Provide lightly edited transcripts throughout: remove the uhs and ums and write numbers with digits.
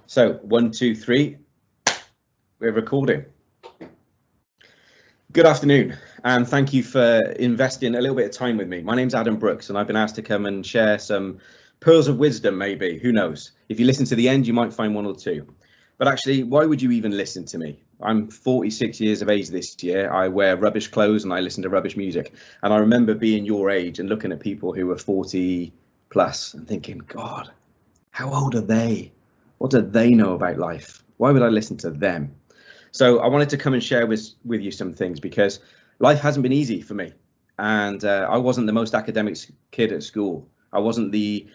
So 1, 2, 3, we're recording. Good afternoon, and thank you for investing a little bit of time with me. My name's Adam Brooks, and I've been asked to come and share some pearls of wisdom, maybe, who knows? If you listen to the end, you might find one or two. But actually, why would you even listen to me? I'm 46 years of age this year. I wear rubbish clothes and I listen to rubbish music. And I remember being your age and looking at people who were 40 plus and thinking, God, how old are they? What do they know about life? Why would I listen to them? So I wanted to come and share with you some things because life hasn't been easy for me. And I wasn't the most academic kid at school. I wasn't the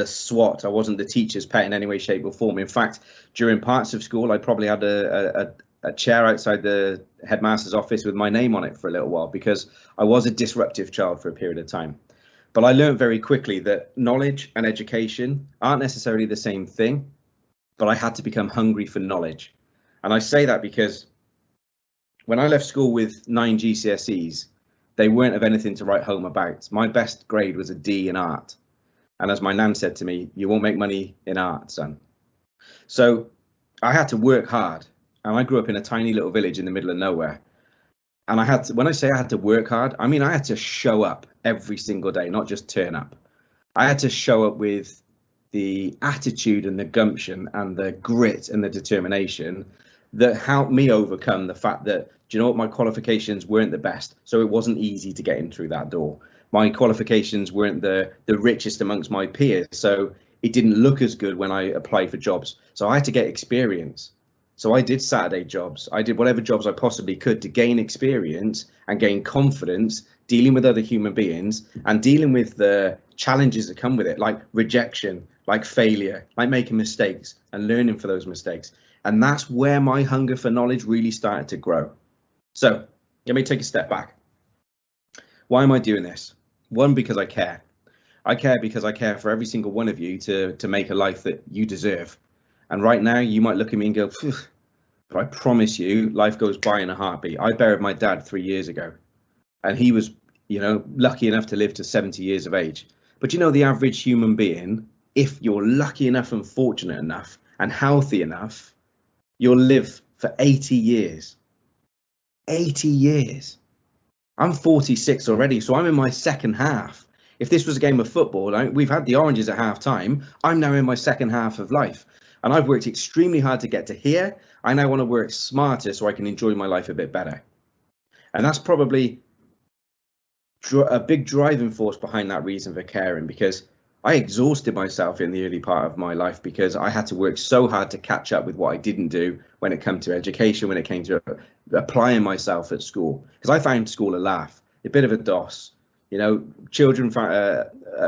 SWAT. I wasn't the teacher's pet in any way, shape or form. In fact, during parts of school, I probably had a chair outside the headmaster's office with my name on it for a little while because I was a disruptive child for a period of time. But I learned very quickly that knowledge and education aren't necessarily the same thing, but I had to become hungry for knowledge. And I say that because when I left school with 9 GCSEs, they weren't of anything to write home about. My best grade was a D in art. And as my nan said to me, you won't make money in art, son. So I had to work hard. And I grew up in a tiny little village in the middle of nowhere. And I had to, when I say I had to work hard, I mean I had to show up every single day, not just turn up. I had to show up with the attitude and the gumption and the grit and the determination that helped me overcome the fact that, do you know what, my qualifications weren't the best. So it wasn't easy to get in through that door. My qualifications weren't the richest amongst my peers. So it didn't look as good when I applied for jobs. So I had to get experience. So I did Saturday jobs. I did whatever jobs I possibly could to gain experience and gain confidence dealing with other human beings and dealing with the challenges that come with it, like rejection, like failure, like making mistakes and learning for those mistakes. And that's where my hunger for knowledge really started to grow. So let me take a step back. Why am I doing this? One, because I care. I care because I care for every single one of you to make a life that you deserve. And right now you might look at me and go, but I promise you, life goes by in a heartbeat. I buried my dad 3 years ago and he was, lucky enough to live to 70 years of age. But the average human being, if you're lucky enough and fortunate enough and healthy enough, you'll live for 80 years. 80 years. I'm 46 already, so I'm in my second half. If this was a game of football, we've had the oranges at half time. I'm now in my second half of life. And I've worked extremely hard to get to here. I now want to work smarter so I can enjoy my life a bit better. And that's probably a big driving force behind that reason for caring, because I exhausted myself in the early part of my life because I had to work so hard to catch up with what I didn't do when it came to education, when it came to applying myself at school, because I found school a laugh, a bit of a DOS. Children,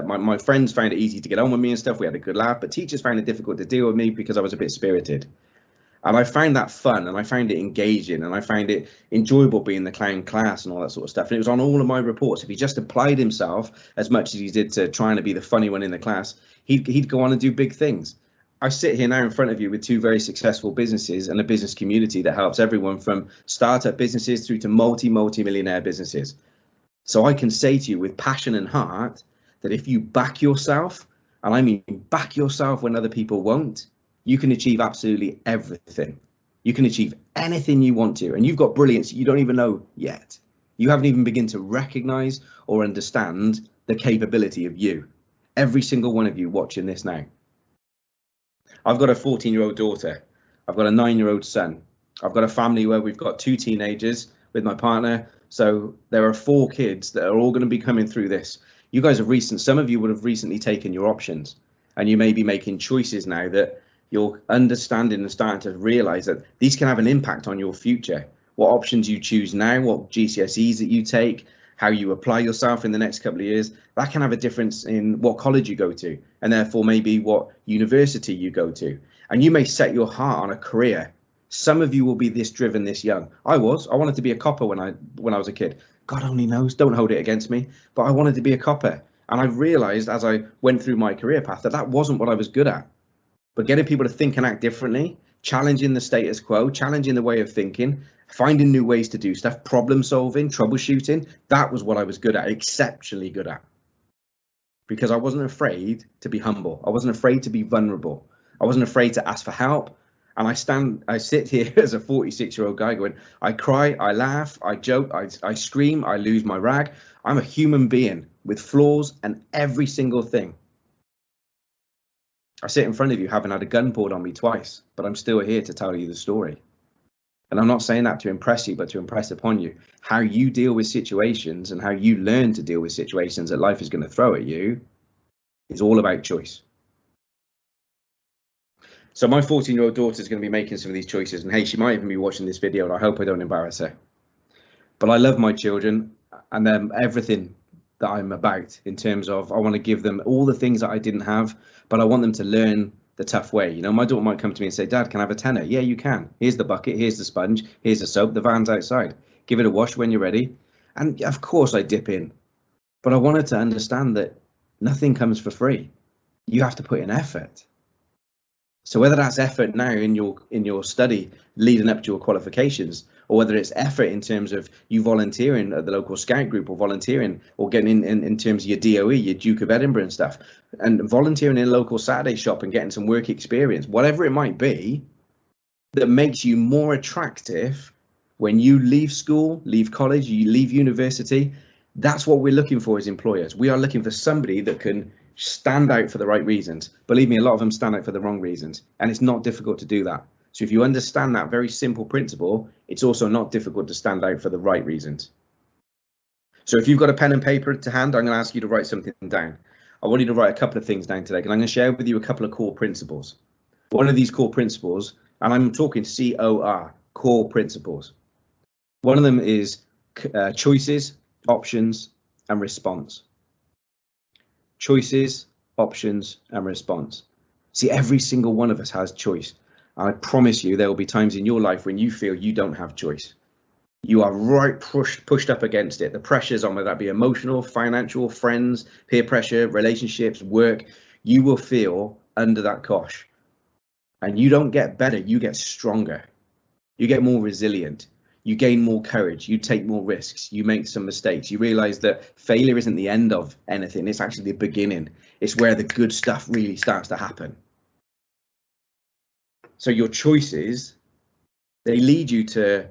my friends found it easy to get on with me and stuff. We had a good laugh, but teachers found it difficult to deal with me because I was a bit spirited. And I found that fun and I found it engaging and I found it enjoyable being the clown class and all that sort of stuff. And it was on all of my reports. If he just applied himself as much as he did to trying to be the funny one in the class, he'd go on and do big things. I sit here now in front of you with 2 very successful businesses and a business community that helps everyone from startup businesses through to multi-millionaire businesses. So I can say to you with passion and heart that if you back yourself, and I mean back yourself when other people won't, you can achieve absolutely everything. You can achieve anything you want to, and you've got brilliance you don't even know yet. You haven't even begun to recognize or understand the capability of you. Every single one of you watching this now. I've got a 14-year-old daughter. I've got a 9-year-old son. I've got a family where we've got 2 teenagers with my partner. So there are 4 kids that are all going to be coming through this. You guys have some of you would have recently taken your options, and you may be making choices now that you're understanding and starting to realize that these can have an impact on your future. What options you choose now, what GCSEs that you take, how you apply yourself in the next couple of years, that can have a difference in what college you go to, and therefore maybe what university you go to. And you may set your heart on a career. Some of you will be this driven this young. I wanted to be a copper when I was a kid. God only knows, don't hold it against me, but I wanted to be a copper. And I realized as I went through my career path that wasn't what I was good at. But getting people to think and act differently, challenging the status quo, challenging the way of thinking, finding new ways to do stuff, problem solving, troubleshooting, that was what I was good at, exceptionally good at. Because I wasn't afraid to be humble. I wasn't afraid to be vulnerable. I wasn't afraid to ask for help. And I sit here as a 46-year-old guy going, I cry, I laugh, I joke, I scream, I lose my rag. I'm a human being with flaws and every single thing. I sit in front of you having had a gun pulled on me twice, but I'm still here to tell you the story. And I'm not saying that to impress you, but to impress upon you how you deal with situations and how you learn to deal with situations that life is going to throw at you is all about choice. So my 14-year-old daughter is going to be making some of these choices, and hey, she might even be watching this video, and I hope I don't embarrass her. But I love my children and everything that I'm about in terms of I want to give them all the things that I didn't have, but I want them to learn the tough way. You know, my daughter might come to me and say, Dad, can I have a tenner? Yeah, you can. Here's the bucket, here's the sponge, here's the soap, the van's outside. Give it a wash when you're ready. And of course I dip in, but I wanted to understand that nothing comes for free. You have to put in effort. So whether that's effort now in your study leading up to your qualifications, or whether it's effort in terms of you volunteering at the local scout group, or volunteering or getting in terms of your DOE, your Duke of Edinburgh and stuff, and volunteering in a local Saturday shop and getting some work experience, whatever it might be, that makes you more attractive when you leave school, leave college, you leave university. That's what we're looking for as employers. We are looking for somebody that can stand out for the right reasons. Believe me, a lot of them stand out for the wrong reasons, and it's not difficult to do that. So if you understand that very simple principle, it's also not difficult to stand out for the right reasons. So if you've got a pen and paper to hand, I'm going to ask you to write something down. I want you to write a couple of things down today, and I'm going to share with you a couple of core principles. One of these core principles, and I'm talking COR, core principles. One of them is choices, options, and response. Choices, options, and response. See, every single one of us has choice. I promise you there will be times in your life when you feel you don't have choice. You are right pushed up against it. The pressure's on, whether that be emotional, financial, friends, peer pressure, relationships, work. You will feel under that cosh. And you don't get better, you get stronger. You get more resilient. You gain more courage, you take more risks, you make some mistakes. You realize that failure isn't the end of anything, it's actually the beginning. It's where the good stuff really starts to happen. So your choices, they lead you to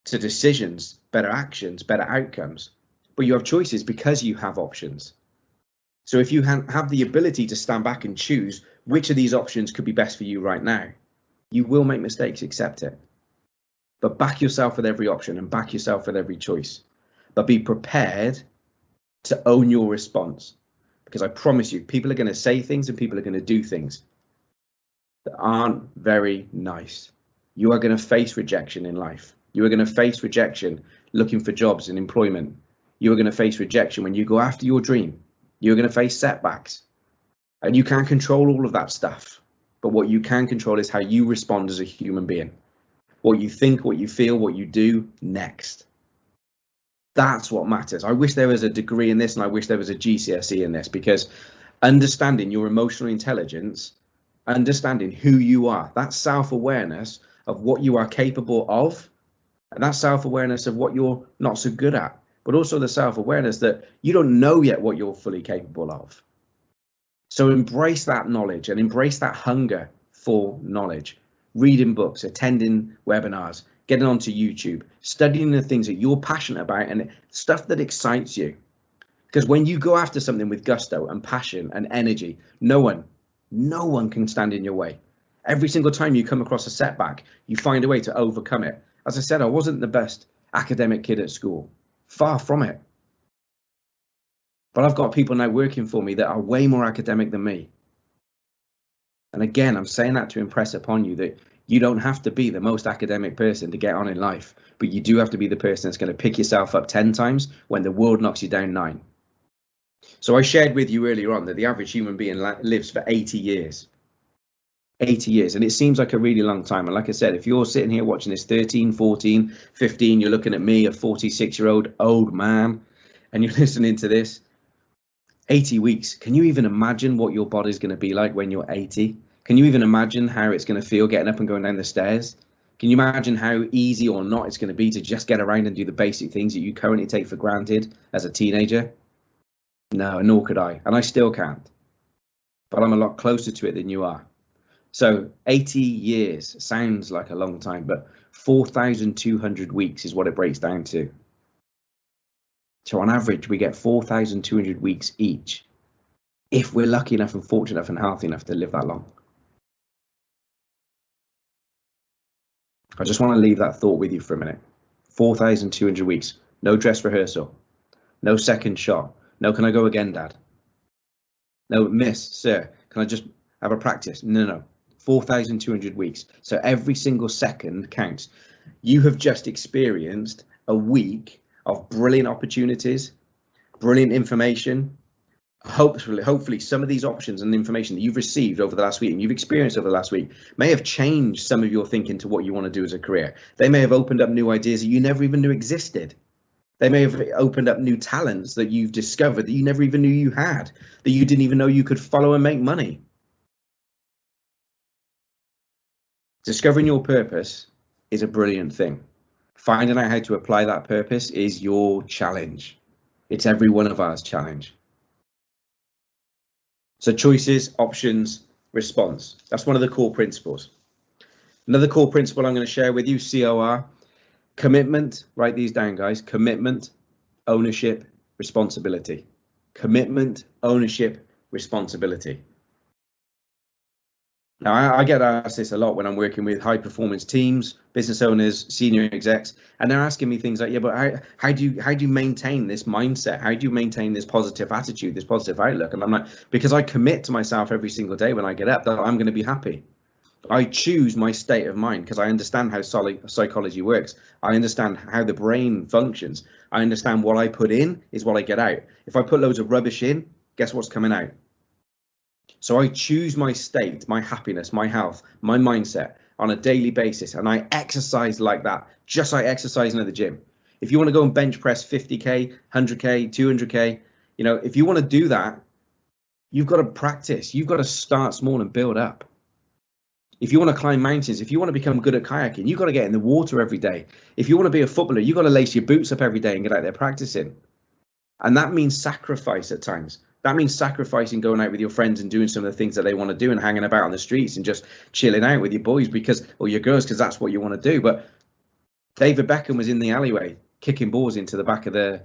decisions, better actions, better outcomes. But you have choices because you have options. So if you have the ability to stand back and choose which of these options could be best for you right now, you will make mistakes, accept it. But back yourself with every option and back yourself with every choice. But be prepared to own your response. Because I promise you, people are going to say things and people are going to do things that aren't very nice. You are going to face rejection in life. You are going to face rejection looking for jobs and employment. You are going to face rejection when you go after your dream. You're going to face setbacks. And you can't control all of that stuff. But what you can control is how you respond as a human being. What you think, what you feel, what you do next. That's what matters. I wish there was a degree in this, and I wish there was a GCSE in this, because understanding your emotional intelligence, understanding who you are, that self-awareness of what you are capable of, and that self-awareness of what you're not so good at, but also the self-awareness that you don't know yet what you're fully capable of. So embrace that knowledge and embrace that hunger for knowledge. Reading books, attending webinars, getting onto YouTube, studying the things that you're passionate about and stuff that excites you. Because when you go after something with gusto and passion and energy, no one can stand in your way. Every single time you come across a setback, you find a way to overcome it. As I said, I wasn't the best academic kid at school, far from it. But I've got people now working for me that are way more academic than me. And again, I'm saying that to impress upon you that you don't have to be the most academic person to get on in life, but you do have to be the person that's going to pick yourself up 10 times when the world knocks you down 9. So I shared with you earlier on that the average human being lives for 80 years. 80 years, and it seems like a really long time. And like I said, if you're sitting here watching this 13, 14, 15, you're looking at me, a 46-year-old old man, and you're listening to this, 80 weeks. Can you even imagine what your body's going to be like when you're 80? Can you even imagine how it's going to feel getting up and going down the stairs? Can you imagine how easy or not it's going to be to just get around and do the basic things that you currently take for granted as a teenager? No, nor could I, and I still can't. But I'm a lot closer to it than you are. So 80 years sounds like a long time, but 4,200 weeks is what it breaks down to. So on average, we get 4,200 weeks each, if we're lucky enough and fortunate enough and healthy enough to live that long. I just want to leave that thought with you for a minute. 4,200 weeks, no dress rehearsal, no second shot, no can I go again, Dad? No, miss, sir, can I just have a practice? No. 4,200 weeks. So every single second counts. You have just experienced a week of brilliant opportunities, brilliant information. Hopefully some of these options and information that you've received over the last week and you've experienced over the last week may have changed some of your thinking to what you want to do as a career. They may have opened up new ideas that you never even knew existed. They may have opened up new talents that you've discovered that you never even knew you had, that you didn't even know you could follow and make money. Discovering your purpose is a brilliant thing. Finding out how to apply that purpose is your challenge. It's every one of ours challenge. So choices, options, response. That's one of the core principles. Another core principle I'm going to share with you, COR, commitment. Write these down, guys. Commitment, ownership, responsibility. Commitment, ownership, responsibility. Now, I get asked this a lot when I'm working with high performance teams, business owners, senior execs, and they're asking me things like, yeah, but how do you maintain this mindset? How do you maintain this positive attitude, this positive outlook? And I'm like, because I commit to myself every single day when I get up that I'm going to be happy. I choose my state of mind because I understand how psychology works. I understand how the brain functions. I understand what I put in is what I get out. If I put loads of rubbish in, guess what's coming out? So I choose my state, my happiness, my health, my mindset on a daily basis, and I exercise like that, just like exercising at the gym. If you want to go and bench press 50K, 100K, 200K, if you want to do that, you've got to practice. You've got to start small and build up. If you want to climb mountains, if you want to become good at kayaking, you've got to get in the water every day. If you want to be a footballer, you've got to lace your boots up every day and get out there practicing. And that means sacrifice at times. That means sacrificing going out with your friends and doing some of the things that they want to do and hanging about on the streets and just chilling out with your boys or your girls because that's what you want to do. But David Beckham was in the alleyway kicking balls into the back of the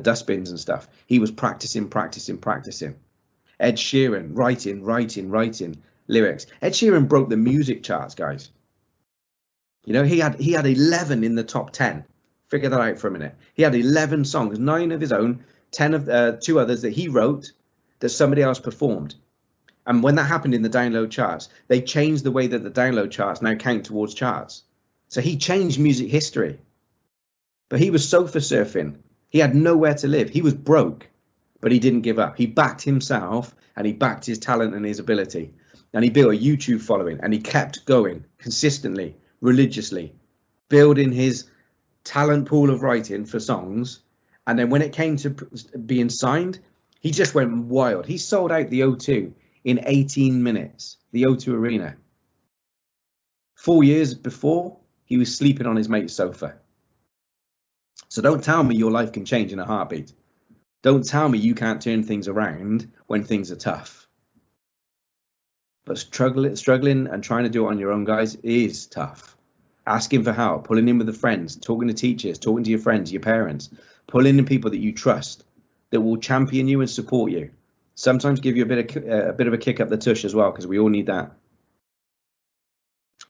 dustbins and stuff. He was practicing. Ed Sheeran, writing lyrics. Ed Sheeran broke the music charts, guys. He had 11 in the top 10. Figure that out for a minute. He had 11 songs, 9 of his own, 10 of 2 others that he wrote that somebody else performed. And when that happened in the download charts, they changed the way that the download charts now count towards charts. So he changed music history. But he was sofa surfing. He had nowhere to live. He was broke, but he didn't give up. He backed himself and he backed his talent and his ability. And he built a YouTube following and he kept going consistently, religiously, building his talent pool of writing for songs. And then when it came to being signed, he just went wild. He sold out the O2 in 18 minutes, the O2 Arena. 4 years before, he was sleeping on his mate's sofa. So don't tell me your life can change in a heartbeat. Don't tell me you can't turn things around when things are tough. But struggling and trying to do it on your own, guys, is tough. Asking for help, pulling in with the friends, talking to teachers, talking to your friends, your parents, pulling in people that you trust that will champion you and support you. Sometimes give you a bit of a kick up the tush as well, because we all need that.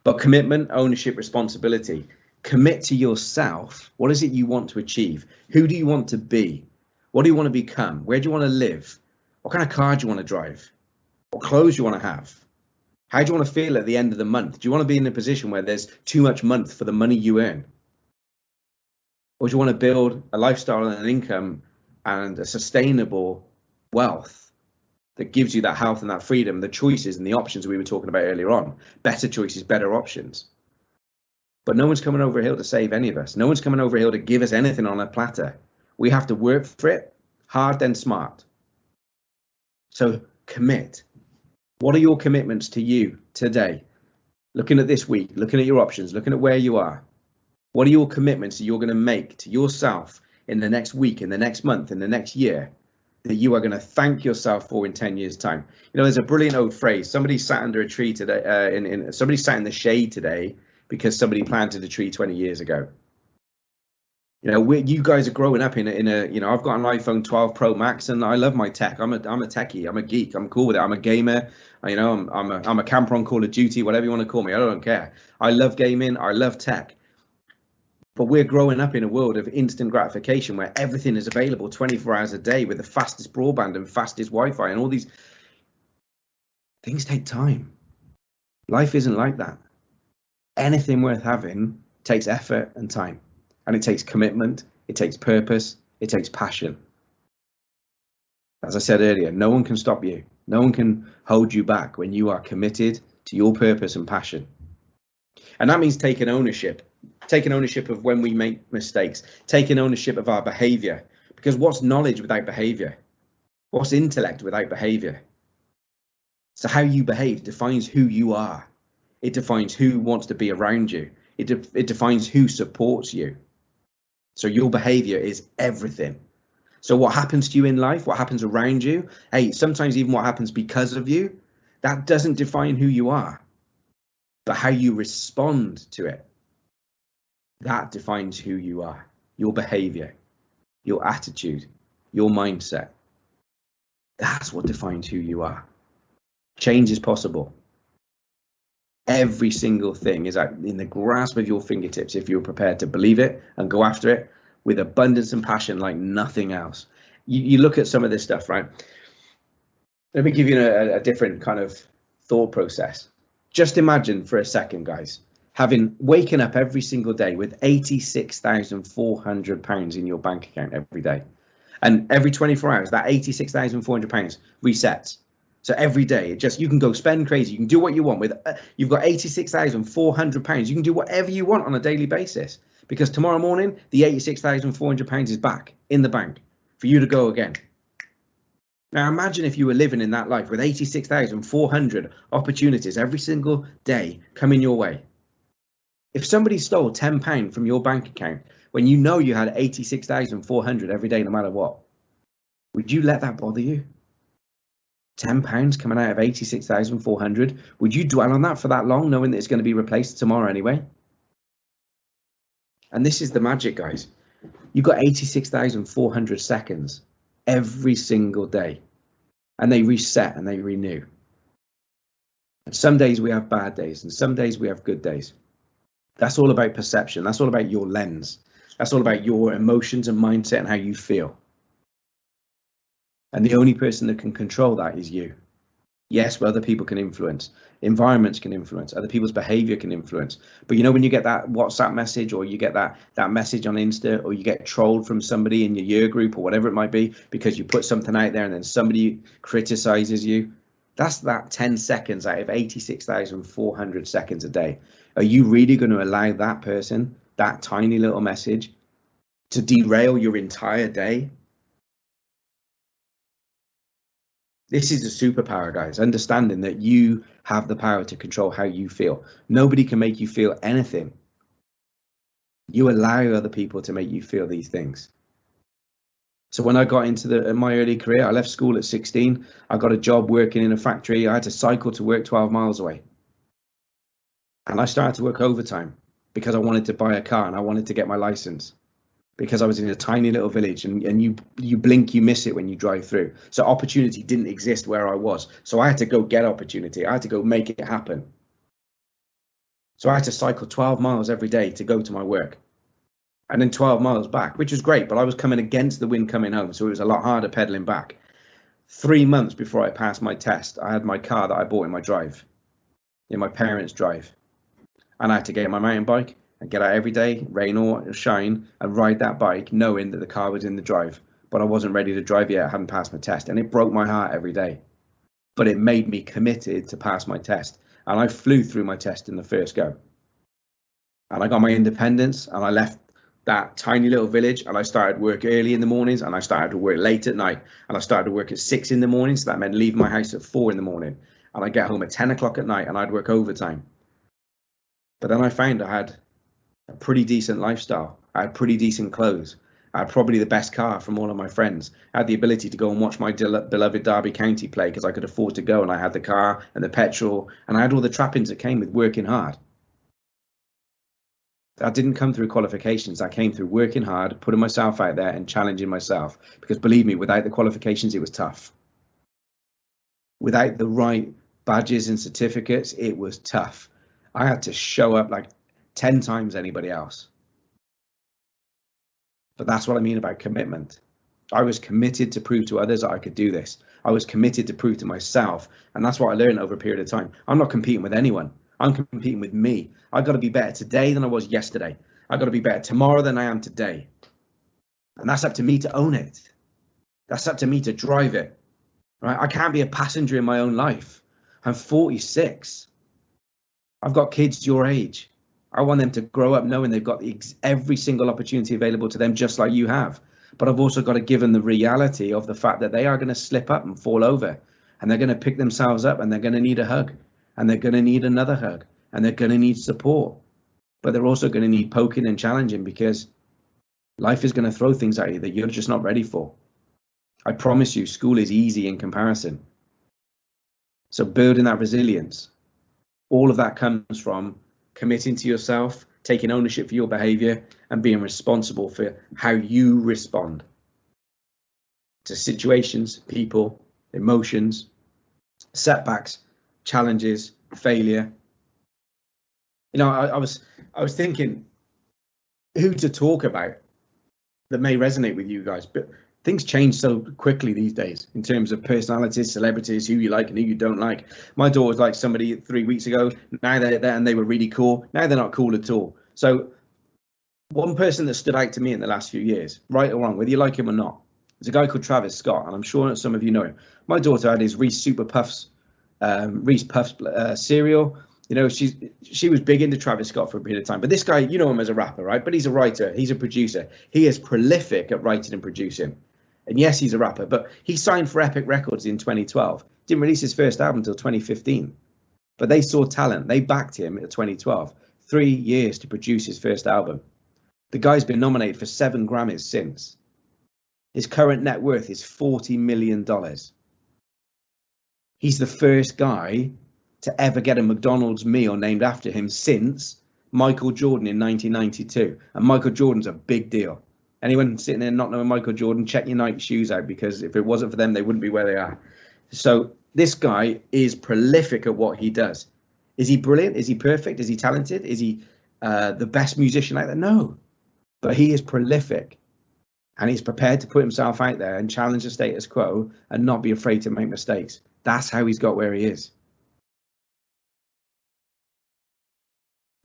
But commitment, ownership, responsibility. Commit to yourself. What is it you want to achieve? Who do you want to be? What do you want to become? Where do you want to live? What kind of car do you want to drive? What clothes do you want to have? How do you want to feel at the end of the month? Do you want to be in a position where there's too much month for the money you earn? Or do you want to build a lifestyle and an income and a sustainable wealth that gives you that health and that freedom, the choices and the options we were talking about earlier on? Better choices, better options. But no one's coming over a hill to save any of us. No one's coming over a hill to give us anything on a platter. We have to work for it, hard then smart. So commit. What are your commitments to you today? Looking at this week, looking at your options, looking at where you are. What are your commitments that you're going to make to yourself in the next week, in the next month, in the next year? that you are going to thank yourself for in 10 years' time. You know, there's a brilliant old phrase. Somebody sat under a tree today, somebody sat in the shade today because somebody planted a tree 20 years ago. You know, you guys are growing up in a, you know, I've got an iPhone 12 Pro Max and I love my tech. I'm a techie. I'm a geek. I'm cool with it. I'm a gamer. You know, I'm a camper on Call of Duty, whatever you want to call me. I don't care. I love gaming. I love tech. But we're growing up in a world of instant gratification where everything is available 24 hours a day with the fastest broadband and fastest Wi-Fi and all these things take time. Life isn't like that. Anything worth having takes effort and time, and it takes commitment, it takes purpose, it takes passion. As I said earlier, no one can stop you. No one can hold you back when you are committed to your purpose and passion. And that means taking ownership of when we make mistakes, taking ownership of our behavior. Because what's knowledge without behavior? What's intellect without behavior? So how you behave defines who you are. It defines who wants to be around you. It defines who supports you. So your behavior is everything. So what happens to you in life, what happens around you, hey, sometimes even what happens because of you, that doesn't define who you are. But how you respond to it, that defines who you are. Your behavior, your attitude, your mindset. That's what defines who you are. Change is possible. Every single thing is in the grasp of your fingertips if you're prepared to believe it and go after it with abundance and passion like nothing else. You look at some of this stuff, right? Let me give you a different kind of thought process. Just imagine for a second, guys, waking up every single day with £86,400 in your bank account every day. And every 24 hours, that £86,400 resets. So every day, you can go spend crazy. You can do what you want with. You've got £86,400. You can do whatever you want on a daily basis because tomorrow morning the £86,400 is back in the bank for you to go again. Now imagine if you were living in that life with 86,400 opportunities every single day coming your way. If somebody stole £10 from your bank account when you know you had 86,400 every day, no matter what, would you let that bother you? £10 coming out of 86,400. Would you dwell on that for that long, knowing that it's going to be replaced tomorrow anyway? And this is the magic, guys. You've got 86,400 seconds every single day, and they reset and they renew. And some days we have bad days, and some days we have good days. That's all about perception. That's all about your lens. That's all about your emotions and mindset and how you feel. And the only person that can control that is you. Yes, well, other people can influence, environments can influence, other people's behavior can influence. But you know, when you get that WhatsApp message or you get that message on Insta or you get trolled from somebody in your year group or whatever it might be because you put something out there and then somebody criticizes you, that's that 10 seconds out of 86,400 seconds a day. Are you really going to allow that person, that tiny little message, to derail your entire day? This is a superpower, guys, understanding that you have the power to control how you feel. Nobody can make you feel anything. You allow other people to make you feel these things. So when I got into my early career, I left school at 16. I got a job working in a factory. I had to cycle to work 12 miles away. And I started to work overtime because I wanted to buy a car and I wanted to get my license. Because I was in a tiny little village and you blink, you miss it when you drive through. So opportunity didn't exist where I was. So I had to go get opportunity. I had to go make it happen. So I had to cycle 12 miles every day to go to my work. And then 12 miles back, which was great, but I was coming against the wind coming home. So it was a lot harder pedaling back. 3 months before I passed my test, I had my car that I bought in my drive, in my parents' drive. And I had to get my mountain bike and get out every day, rain or shine, and ride that bike knowing that the car was in the drive. But I wasn't ready to drive yet. I hadn't passed my test. And it broke my heart every day. But it made me committed to pass my test. And I flew through my test in the first go. And I got my independence and I left that tiny little village and I started work early in the mornings and I started to work late at night. And I started to work at 6 in the morning. So that meant leaving my house at 4 in the morning. And I'd get home at 10 o'clock at night and I'd work overtime. But then I found I had a pretty decent lifestyle. I had pretty decent clothes. I had probably the best car from all of my friends. I had the ability to go and watch my beloved Derby County play because I could afford to go, and I had the car and the petrol, and I had all the trappings that came with working hard. That didn't come through qualifications. That came through working hard, putting myself out there and challenging myself. Because believe me, without the qualifications, it was tough. Without the right badges and certificates, it was tough. I had to show up like 10 times anybody else. But that's what I mean about commitment. I was committed to prove to others that I could do this. I was committed to prove to myself. And that's what I learned over a period of time. I'm not competing with anyone. I'm competing with me. I've got to be better today than I was yesterday. I've got to be better tomorrow than I am today. And that's up to me to own it. That's up to me to drive it. Right? I can't be a passenger in my own life. I'm 46. I've got kids your age. I want them to grow up knowing they've got every single opportunity available to them, just like you have. But I've also got to give them the reality of the fact that they are going to slip up and fall over, and they're going to pick themselves up, and they're going to need a hug, and they're going to need another hug, and they're going to need support. But they're also going to need poking and challenging, because life is going to throw things at you that you're just not ready for. I promise you, school is easy in comparison. So building that resilience, all of that comes from committing to yourself, taking ownership for your behavior, and being responsible for how you respond to situations, people, emotions, setbacks, challenges, failure. You know, I was thinking who to talk about that may resonate with you guys, but things change so quickly these days in terms of personalities, celebrities, who you like and who you don't like. My daughter was like somebody 3 weeks ago. Now they're there and they were really cool. Now they're not cool at all. So one person that stood out to me in the last few years, right or wrong, whether you like him or not, is a guy called Travis Scott, and I'm sure some of you know him. My daughter had his Reese Super Puffs, Reese Puffs cereal. You know, she was big into Travis Scott for a period of time. But this guy, you know him as a rapper, right? But he's a writer. He's a producer. He is prolific at writing and producing. And yes, he's a rapper, but he signed for Epic Records in 2012. Didn't release his first album until 2015. But they saw talent. They backed him at 2012. 3 years to produce his first album. The guy's been nominated for 7 Grammys since. His current net worth is $40 million. He's the first guy to ever get a McDonald's meal named after him since Michael Jordan in 1992. And Michael Jordan's a big deal. Anyone sitting there not knowing Michael Jordan, check your Nike shoes out, because if it wasn't for them, they wouldn't be where they are. So this guy is prolific at what he does. Is he brilliant? Is he perfect? Is he talented? Is he the best musician out there? No. But he is prolific. And he's prepared to put himself out there and challenge the status quo and not be afraid to make mistakes. That's how he's got where he is.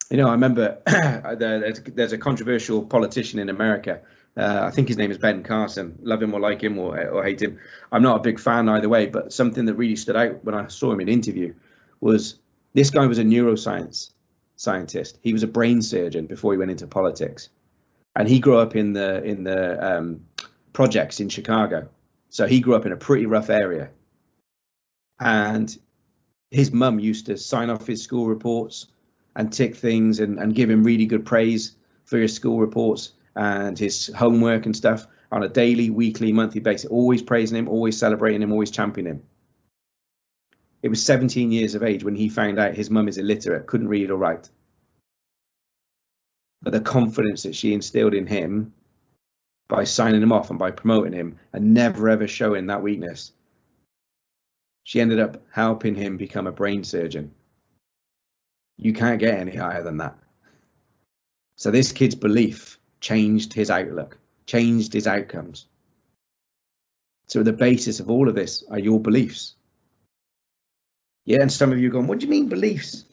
You know, I remember there's a controversial politician in America. I think his name is Ben Carson. Love him or like him or hate him. I'm not a big fan either way, but something that really stood out when I saw him in an interview was this guy was a neuroscience scientist. He was a brain surgeon before he went into politics. And he grew up in the projects in Chicago. So he grew up in a pretty rough area. And his mum used to sign off his school reports and tick things and give him really good praise for his school reports and his homework and stuff on a daily, weekly, monthly basis, always praising him, always celebrating him, always championing him. It was 17 years of age when he found out his mum is illiterate, couldn't read or write. But the confidence that she instilled in him by signing him off and by promoting him and never ever showing that weakness, she ended up helping him become a brain surgeon. You can't get any higher than that. So this kid's belief changed his outlook, changed his outcomes. So the basis of all of this are your beliefs. Yeah, and some of you are going, what do you mean beliefs?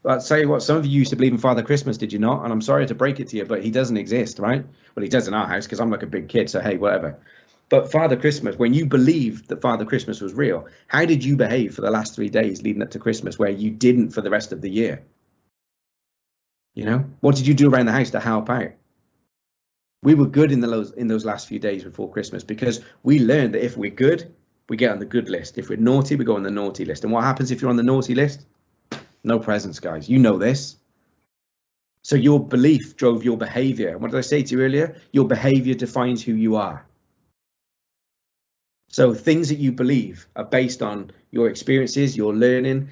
Well, I'll tell you what, some of you used to believe in Father Christmas, did you not? And I'm sorry to break it to you, but he doesn't exist, right? Well, he does in our house because I'm like a big kid, so hey, whatever. But Father Christmas, when you believed that Father Christmas was real, how did you behave for the last 3 days leading up to Christmas where you didn't for the rest of the year? You know, what did you do around the house to help out? We were good in those last few days before Christmas because we learned that if we're good, we get on the good list. If we're naughty, we go on the naughty list. And what happens if you're on the naughty list? No presents, guys. You know this. So your belief drove your behavior. What did I say to you earlier? Your behavior defines who you are. So things that you believe are based on your experiences, your learning,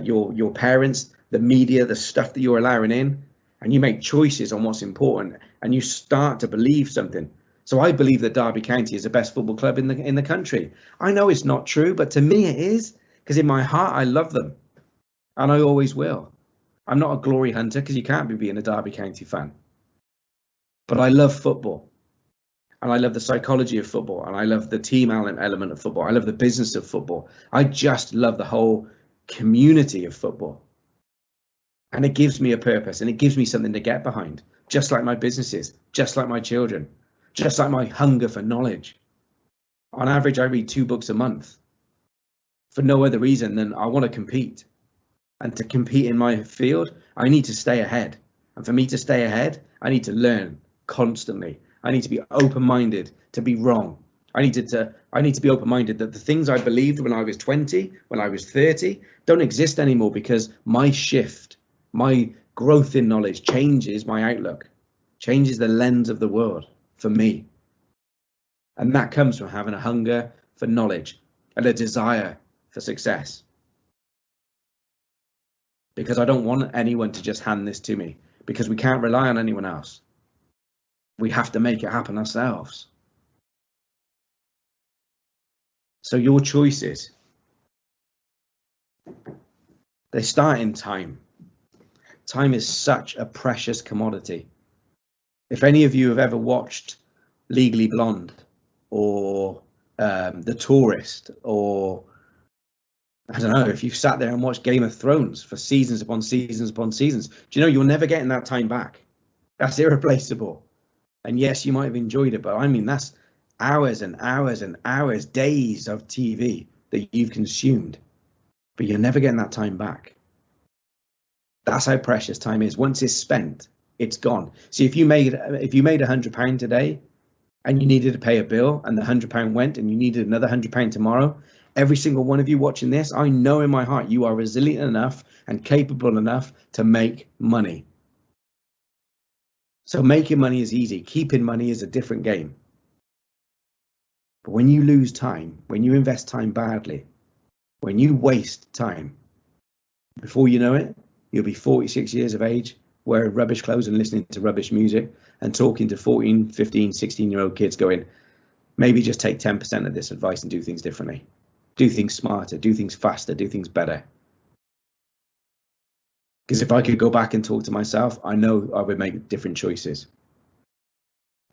your parents, the media, the stuff that you're allowing in, and you make choices on what's important, and you start to believe something. So I believe that Derby County is the best football club in the country. I know it's not true, but to me it is, because in my heart I love them, and I always will. I'm not a glory hunter, because you can't be being a Derby County fan, but I love football. And I love the psychology of football, and I love the team element of football. I love the business of football. I just love the whole community of football. And it gives me a purpose, and it gives me something to get behind, just like my businesses, just like my children, just like my hunger for knowledge. On average, I read 2 books a month for no other reason than I want to compete. And to compete in my field, I need to stay ahead. And for me to stay ahead, I need to learn constantly. I need to be open-minded to be wrong. I need to be open-minded that the things I believed when I was 20, when I was 30, don't exist anymore, because my shift, my growth in knowledge changes my outlook, changes the lens of the world for me. And that comes from having a hunger for knowledge and a desire for success. Because I don't want anyone to just hand this to me, because we can't rely on anyone else. We have to make it happen ourselves. So your choices, they start in time. Time is such a precious commodity. If any of you have ever watched Legally Blonde or The Tourist, or I don't know, if you've sat there and watched Game of Thrones for seasons upon seasons upon seasons, do you know you're never getting that time back? That's irreplaceable. And yes, you might have enjoyed it, but I mean, that's hours and hours and hours, days of TV that you've consumed, but you're never getting that time back. That's how precious time is. Once it's spent, it's gone. See, if you made £100 today and you needed to pay a bill, and the £100 went, and you needed another £100 tomorrow, every single one of you watching this, I know in my heart you are resilient enough and capable enough to make money. So making money is easy. Keeping money is a different game. But when you lose time, when you invest time badly, when you waste time, before you know it, you'll be 46 years of age, wearing rubbish clothes and listening to rubbish music, and talking to 14, 15, 16-year-old kids going, maybe just take 10% of this advice and do things differently. Do things smarter, do things faster, do things better. Because if I could go back and talk to myself, I know I would make different choices.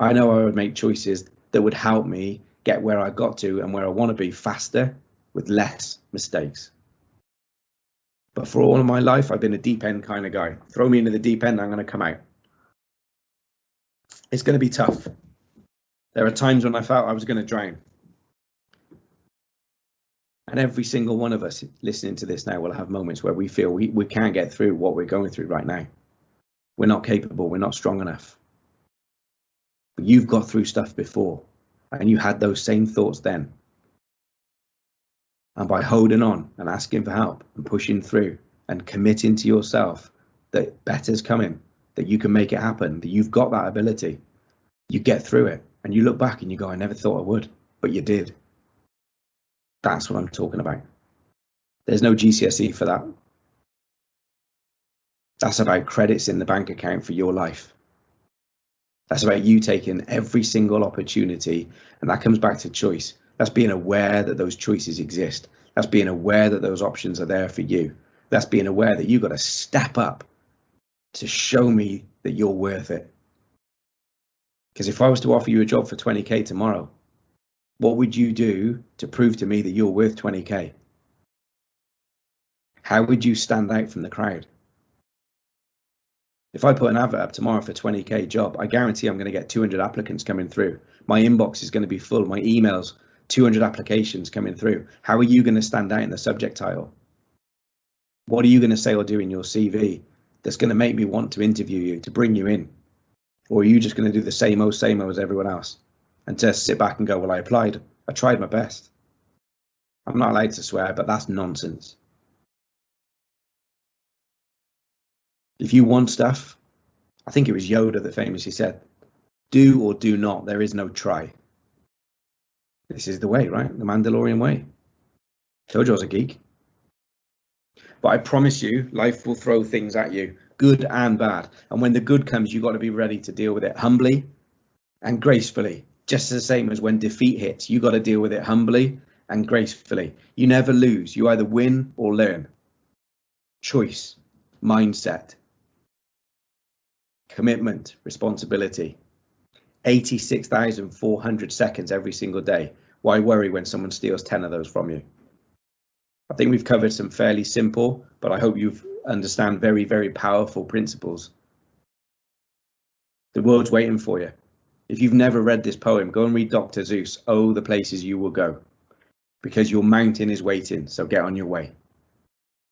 I know I would make choices that would help me get where I got to and where I want to be faster with less mistakes. But for all of my life, I've been a deep end kind of guy. Throw me into the deep end, I'm going to come out. It's going to be tough. There are times when I felt I was going to drown. And every single one of us listening to this now will have moments where we feel we can't get through what we're going through right now. We're not capable, we're not strong enough. But you've got through stuff before, and you had those same thoughts then. And by holding on and asking for help and pushing through and committing to yourself that better's coming, that you can make it happen, that you've got that ability, you get through it, and you look back and you go, I never thought I would, but you did. That's what I'm talking about. There's no GCSE for that. That's about credits in the bank account for your life. That's about you taking every single opportunity, and that comes back to choice. That's being aware that those choices exist. That's being aware that those options are there for you. That's being aware that you've got to step up to show me that you're worth it. Because if I was to offer you a job for 20k tomorrow, what would you do to prove to me that you're worth 20k? How would you stand out from the crowd? If I put an advert up tomorrow for 20k job, I guarantee I'm going to get 200 applicants coming through. My inbox is going to be full. My emails, 200 applications coming through. How are you going to stand out in the subject title? What are you going to say or do in your CV that's going to make me want to interview you, to bring you in? Or are you just going to do the same old as everyone else and just sit back and go, well, I applied. I tried my best. I'm not allowed to swear, but that's nonsense. If you want stuff, I think it was Yoda that famously said, do or do not, there is no try. This is the way, right? The Mandalorian way. Told you I was a geek. But I promise you, life will throw things at you, good and bad. And when the good comes, you've got to be ready to deal with it humbly and gracefully. Just the same as when defeat hits, you got to deal with it humbly and gracefully. You never lose. You either win or learn. Choice, mindset, commitment, responsibility. 86,400 seconds every single day. Why worry when someone steals 10 of those from you? I think we've covered some fairly simple, but I hope you understand very, very powerful principles. The world's waiting for you. If you've never read this poem, go and read Dr. Seuss, Oh, the Places You Will Go, because your mountain is waiting, so get on your way.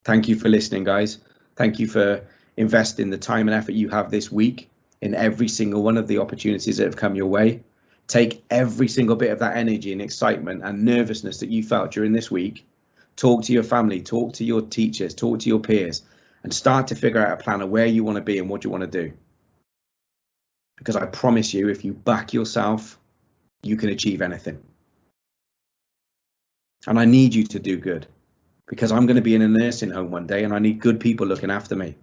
Thank you for listening, guys. Thank you for investing the time and effort you have this week in every single one of the opportunities that have come your way. Take every single bit of that energy and excitement and nervousness that you felt during this week. Talk to your family, talk to your teachers, talk to your peers, and start to figure out a plan of where you want to be and what you want to do. Because I promise you, if you back yourself, you can achieve anything. And I need you to do good, because I'm going to be in a nursing home one day and I need good people looking after me.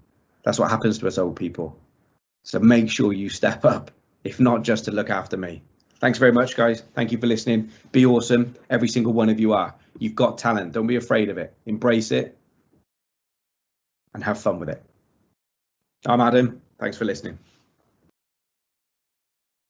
That's what happens to us old people. So make sure you step up, if not just to look after me. Thanks very much, guys. Thank you for listening. Be awesome. Every single one of you are. You've got talent. Don't be afraid of it. Embrace it and have fun with it. I'm Adam. Thanks for listening.